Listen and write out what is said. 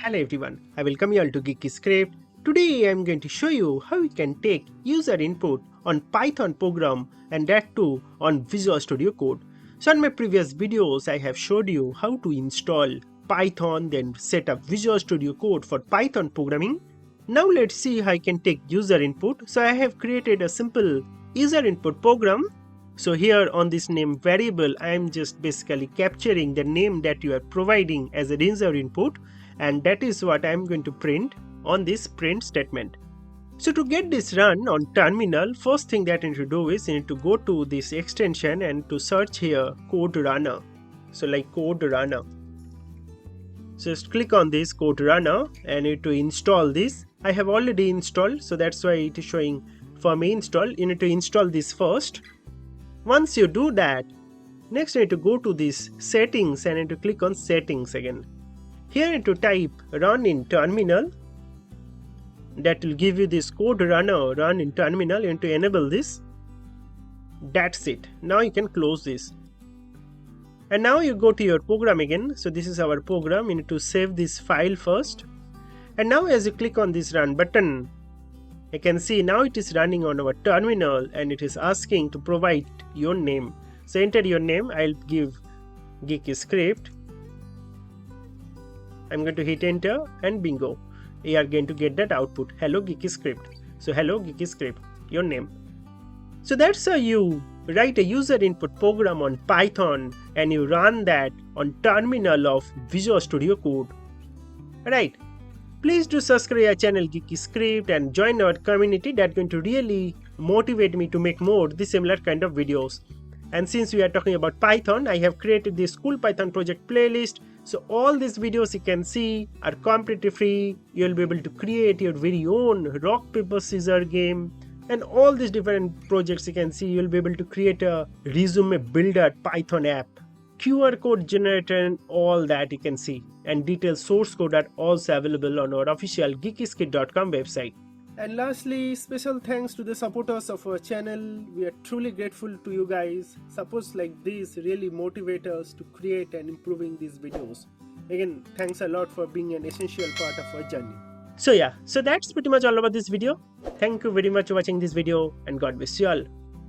Hello everyone, I welcome you all to Geeky Script. Today I am going to show you how you can take user input on Python program and that too on Visual Studio Code. So in my previous videos I have showed you how to install Python, then set up Visual Studio Code for Python programming. Now let's see how I can take user input. So I have created a simple user input program. So here on this name variable I am just basically capturing the name that you are providing as a user input, and that is what I am going to print on this print statement. So to get this run on terminal, first thing that you need to do is you need to go to this extension and to search here code runner. So like code runner. So just click on this code runner and you need to install this. I have already installed, so that's why it is showing for me install. You need to install this first. Once you do that, next you need to go to this settings and you need to click on settings again. Here you need to type run in terminal. That will give you this code runner run in terminal. You need to enable this. That's it. Now you can close this. And now you go to your program again. So this is our program. You need to save this file first. And now as you click on this run button, you can see now it is running on our terminal and it is asking to provide your name. So enter your name. I'll give Geeky Script. I'm going to hit enter and bingo. You are going to get that output. Hello Geeky Script. So hello Geeky Script, your name. So that's how you write a user input program on Python and you run that on terminal of Visual Studio Code. Alright. Please do subscribe our channel Geeky Script and join our community. That's going to really motivate me to make more this similar kind of videos. And since we are talking about Python, I have created this School Python project playlist. So all these videos you can see are completely free. You'll be able to create your very own rock paper scissors game. And all these different projects you can see, you'll be able to create a resume builder Python app, QR code generator, and all that you can see. And detailed source code are also available on our official geekyscript.com website. And lastly, special thanks to the supporters of our channel. We are truly grateful to you guys. Supports like this really motivate us to create and improving these videos. Again, thanks a lot for being an essential part of our journey. So that's pretty much all about this video. Thank you very much for watching this video and God bless you all.